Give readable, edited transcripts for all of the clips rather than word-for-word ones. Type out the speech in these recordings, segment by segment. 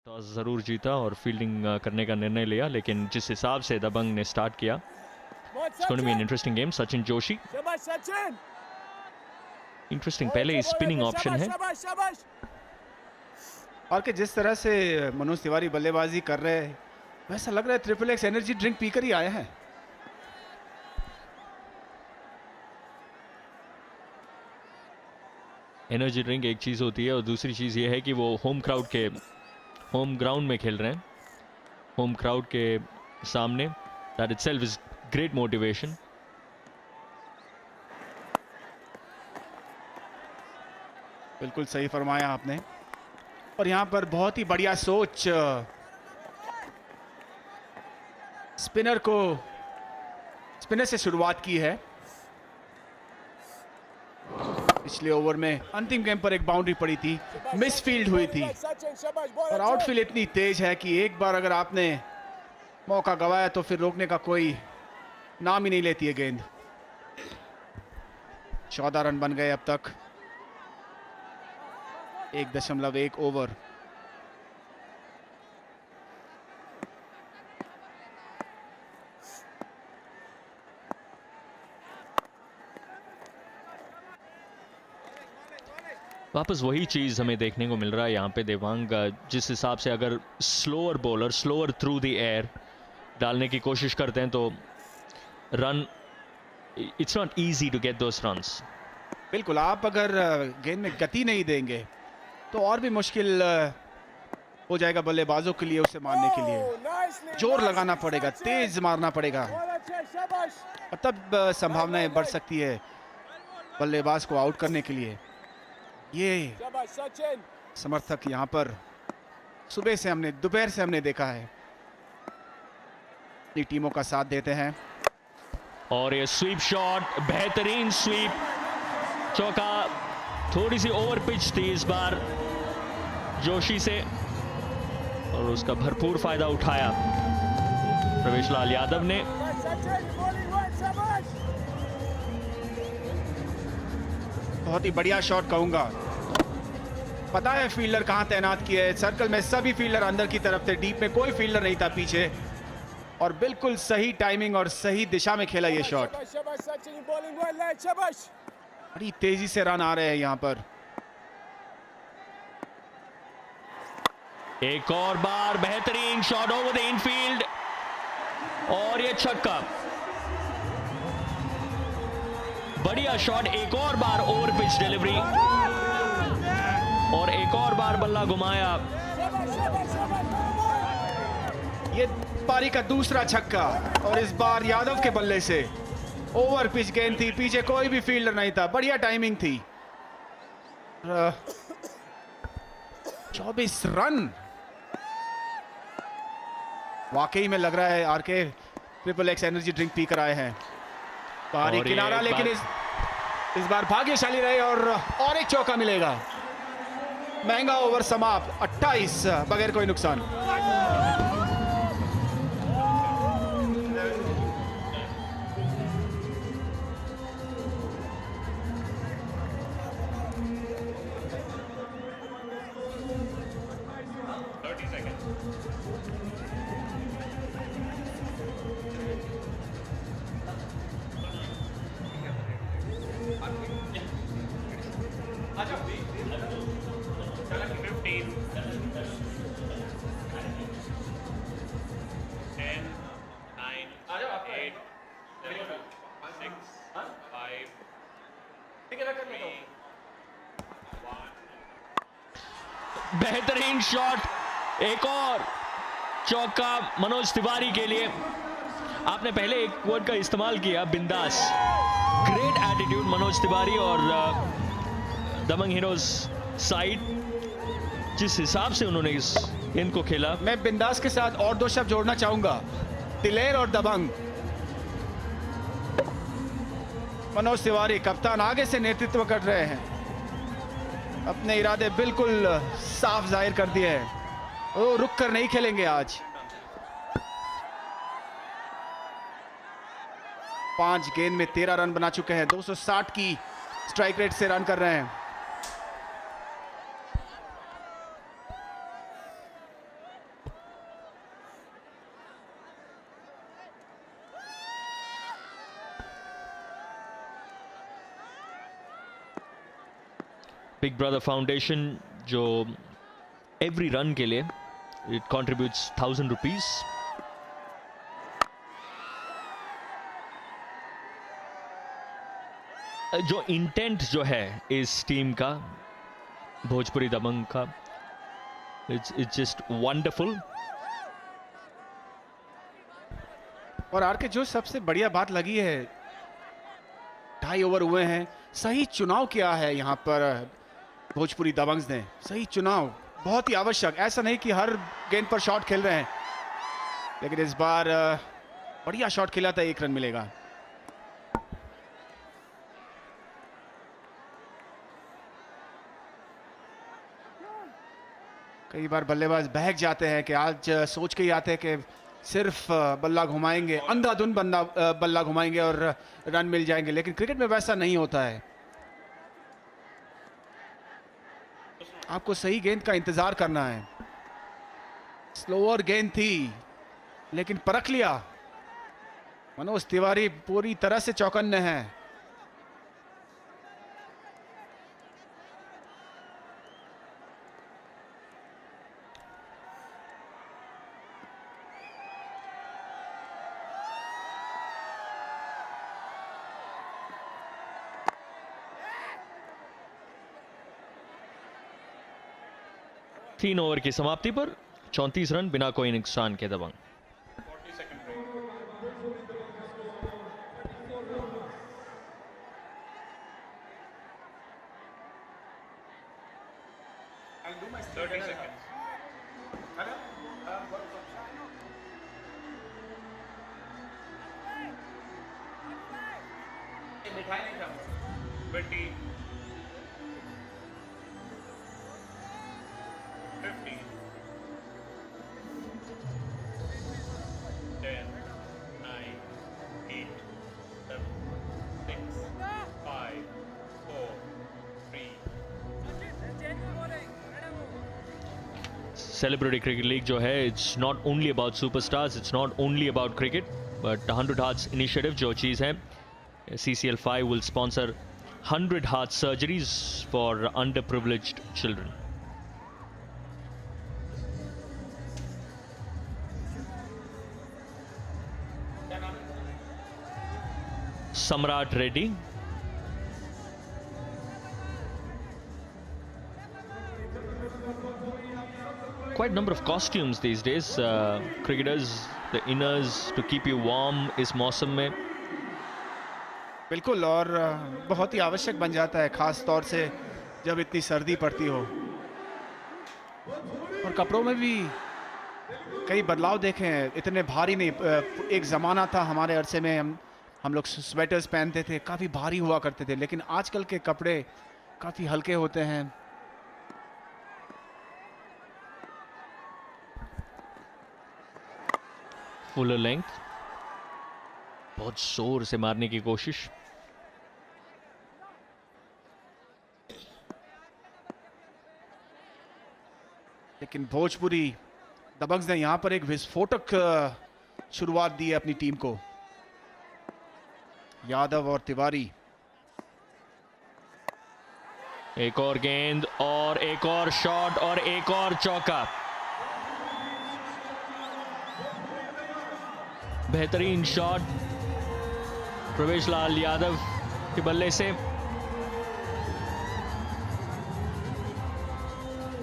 Toss ज़रूर जीता और फील्डिंग करने का निर्णय लिया, लेकिन जिस हिसाब से दबंग ने स्टार्ट किया, it's going to be an interesting game. Sachin Joshi, interesting, पहले ही स्पिनिंग ऑप्शन है. और कि जिस तरह से मनोज तिवारी बल्लेबाजी कर रहे हैं, वैसा लग रहा है ट्रिपल एक्स एनर्जी ड्रिंक पीकर ही आए हैं. एनर्जी ड्रिंक एक चीज़ होती है और दूसरी चीज़ ये है कि वो होम ग्राउंड में खेल रहे हैं, होम क्राउड के सामने. That itself is great motivation. बिल्कुल सही फरमाया आपने. और यहां पर बहुत ही बढ़िया सोच, स्पिनर से शुरुआत की है. पिछले ओवर में अंतिम गेम पर एक बाउंड्री पड़ी थी, मिसफील्ड हुई थी, और आउटफील्ड इतनी तेज है कि एक बार अगर आपने मौका गवाया तो फिर रोकने का कोई नाम ही नहीं लेती है गेंद. 14 रन बन गए अब तक. 1.1 ओवर. वापस वही चीज़ हमें देखने को मिल रहा है यहाँ पे देवांग. जिस हिसाब से अगर slower bowler slower through the air डालने की कोशिश करते हैं तो run, it's not easy to get those runs. बिल्कुल, आप अगर गेंद में गति नहीं देंगे तो और भी मुश्किल हो जाएगा बल्लेबाजों के लिए उसे मारने के लिए. जोर लगाना पड़ेगा, तेज मारना पड़ेगा, और तब संभावनाएं बढ़ सकती है बल्लेबाज को आउट करने के लिए. ये समर्थक यहां पर दोपहर से हमने देखा है, अपनी टीमों का साथ देते हैं. और ये स्वीप शॉट, बेहतरीन स्वीप, चौका. थोड़ी सी ओवर पिच थी इस बार जोशी से, और उसका भरपूर फायदा उठाया प्रवेश लाल यादव ने. बहुत ही बढ़िया शॉट कहूंगा. पता है फील्डर कहां तैनात किए है. सर्कल में सभी फील्डर अंदर की तरफ थे, डीप में कोई फील्डर नहीं था पीछे, और बिल्कुल सही टाइमिंग और सही दिशा में खेला ये शॉट. बड़ी तेजी से रन आ रहे हैं यहां पर. एक और बार बेहतरीन शॉट ओवर द इनफील्ड, और ये छक्का. बढ़िया शॉट, एक और बार ओवर पिच डिलीवरी, और एक और बार बल्ला घुमाया. ये पारी का दूसरा छक्का, और इस बार यादव के बल्ले से. ओवर पिच गेंद थी, पीछे कोई भी फील्डर नहीं था, बढ़िया टाइमिंग थी. 24 रन. वाकई में लग रहा है RK triple X energy drink पीकर आए हैं. बाहरी किनारा, लेकिन इस बार भाग्यशाली रहे और एक चौका मिलेगा. महंगा ओवर समाप्त, 28 बगैर कोई नुकसान. बेहतरीन शॉट, एक और चौका मनोज तिवारी के लिए. आपने पहले एक वर्ड का इस्तेमाल किया, बिंदास. ग्रेट एटीट्यूड मनोज तिवारी और दबंग हीरोज साइड, जिस हिसाब से उन्होंने इस गेंद को खेला. मैं बिंदास के साथ और 2 शब्द जोड़ना चाहूंगा, दिलेर और दबंग. मनोज तिवारी कप्तान आगे से नेतृत्व कर रहे हैं, अपने इरादे बिल्कुल साफ जाहिर कर दिए हैं. वो रुक कर नहीं खेलेंगे आज. 5 गेंद में 13 रन बना चुके हैं, 260 की स्ट्राइक रेट से रन कर रहे हैं. बिग ब्रदर फाउंडेशन जो एवरी रन के लिए इट कंट्रीब्यूट्स 1000 रुपीज। जो इंटेंट जो है इस टीम का, भोजपुरी दबंग का, इट्स जस्ट वंडरफुल। और आर के जो सबसे बढ़िया बात लगी है, 2.5 ओवर हुए हैं, सही चुनाव किया है यहाँ पर भोजपुरी दबंग्स ने। सही चुनाव बहुत ही आवश्यक। ऐसा नहीं कि हर गेंद पर शॉट खेल रहे हैं, लेकिन इस बार बढ़िया शॉट खेला था, 1 रन मिलेगा। कई बार बल्लेबाज बहक जाते हैं कि आज सोच के ही आते हैं कि सिर्फ बल्ला घुमाएंगे, अंधाधुन बल्ला घुमाएंगे और रन मिल जाएंगे, लेकिन क्रिकेट में वैसा नहीं होता है। आपको सही गेंद का इंतजार करना है। स्लोअर गेंद थी लेकिन परख लिया। मनोज तिवारी पूरी तरह से चौकन्ने हैं। तीन ओवर की समाप्ति पर 34 रन बिना कोई नुकसान के दबंग। सेलिब्रिटी क्रिकेट लीग जो है, it's not only about superstars, it's not only about cricket, but 100 hearts initiative जो चीज़ है, CCL5 will sponsor 100 heart surgeries for underprivileged children. Samrat Reddy. Quite a number of costumes these days. Cricketers, the inners to keep you warm इस मौसम में। बिल्कुल, और बहुत ही आवश्यक बन जाता है, खास तौर से जब इतनी सर्दी पड़ती हो। और कपड़ों में भी कई बदलाव देखे हैं, इतने भारी नहीं। एक ज़माना था हमारे अरसे में हम लोग स्वेटर्स पहनते थे, काफ़ी भारी हुआ करते थे, लेकिन आजकल के कपड़े काफ़ी हल्के होते हैं। फुलर लेंथ, बहुत जोर से मारने की कोशिश। लेकिन भोजपुरी दबंग्स ने यहां पर एक विस्फोटक शुरुआत दी है अपनी टीम को। यादव और तिवारी। एक और गेंद और एक और शॉट और एक और चौका। बेहतरीन शॉट प्रवेश लाल यादव के बल्ले से।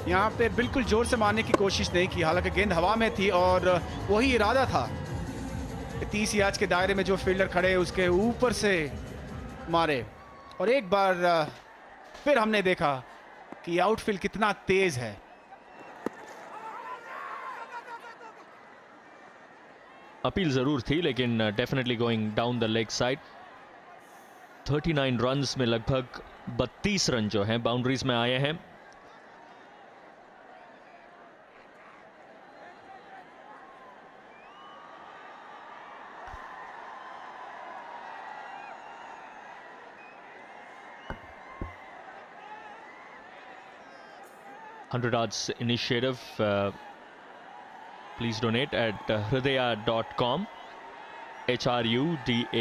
यहाँ पे बिल्कुल जोर से मारने की कोशिश नहीं की, हालांकि गेंद हवा में थी और वही इरादा था। 30 यार्ड के दायरे में जो फील्डर खड़े उसके ऊपर से मारे। और एक बार फिर हमने देखा कि आउटफील्ड कितना तेज है। अपील जरूर थी, लेकिन definitely going down the leg side. 39 runs में लगभग 32 रन जो हैं बाउंड्रीज में आए हैं। $100 initiative. Please donate at hrudaya.com, HRUDAYA.com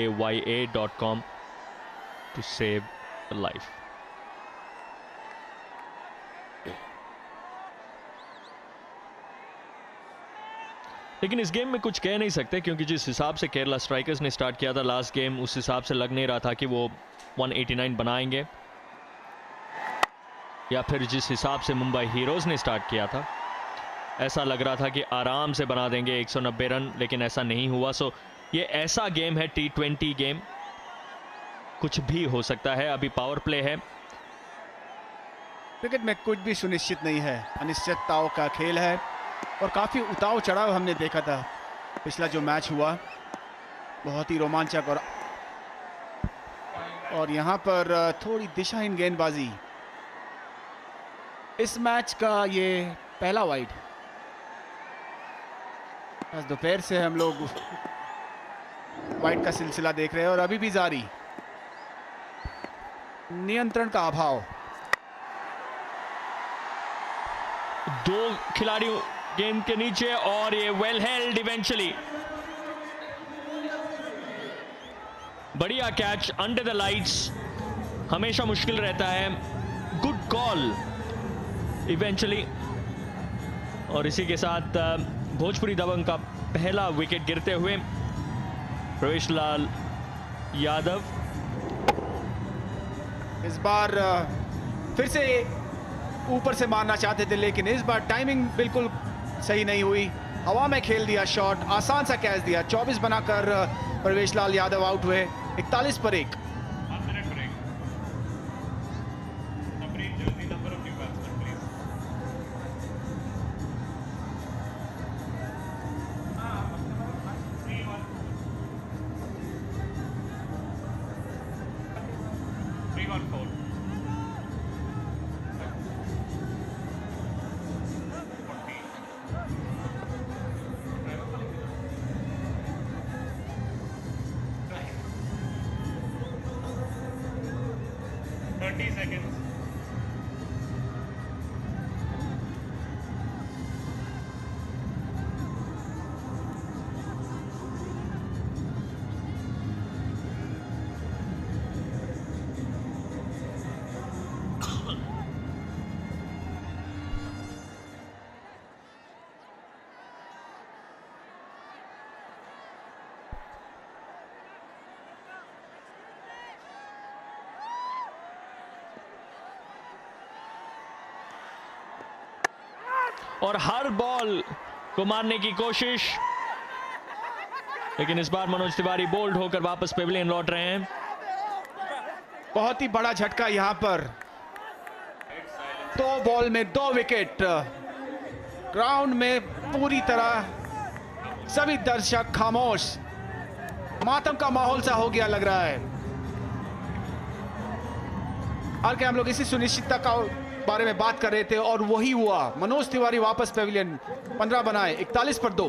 to save a life. लेकिन इस गेम में कुछ कह नहीं सकते, क्योंकि जिस हिसाब से केरला स्ट्राइकर्स ने स्टार्ट किया था लास्ट गेम, उस हिसाब से लग नहीं रहा था कि वो 189 बनाएंगे, या फिर जिस हिसाब से मुंबई हीरोज ने स्टार्ट किया था ऐसा लग रहा था कि आराम से बना देंगे 190 रन, लेकिन ऐसा नहीं हुआ। सो ये ऐसा गेम है, T20 गेम, कुछ भी हो सकता है। अभी पावर प्ले है। क्रिकेट में कुछ भी सुनिश्चित नहीं है, अनिश्चितताओं का खेल है और काफ़ी उतार चढ़ाव हमने देखा था। पिछला जो मैच हुआ बहुत ही रोमांचक, और यहाँ पर थोड़ी दिशाहीन गेंदबाजी। इस मैच का ये पहला वाइड। आज दोपहर से हम लोग वाइड का सिलसिला देख रहे हैं और अभी भी जारी। नियंत्रण का अभाव। 2 खिलाड़ी गेंद के नीचे और ये वेल हेल्ड इवेंचुअली। बढ़िया कैच अंडर द लाइट्स, हमेशा मुश्किल रहता है। Good call eventually. और इसी के साथ भोजपुरी दबंग का पहला विकेट गिरते हुए प्रवेश लाल यादव। इस बार फिर से ऊपर से मारना चाहते थे, लेकिन इस बार टाइमिंग बिल्कुल सही नहीं हुई। हवा में खेल दिया शॉट, आसान सा कैच दिया। 24 बनाकर प्रवेश लाल यादव आउट हुए। 41 पर 1। और हर बॉल को मारने की कोशिश, लेकिन इस बार मनोज तिवारी बोल्ड होकर वापस पेविलियन लौट रहे हैं। बहुत ही बड़ा झटका यहां पर। 2 बॉल में 2 विकेट। ग्राउंड में पूरी तरह सभी दर्शक खामोश, मातम का माहौल सा हो गया लग रहा है। और क्या हम लोग इसी सुनिश्चितता का बारे में बात कर रहे थे और वही हुआ। मनोज तिवारी वापस पेविलियन, 15 बनाए, 41 पर 2।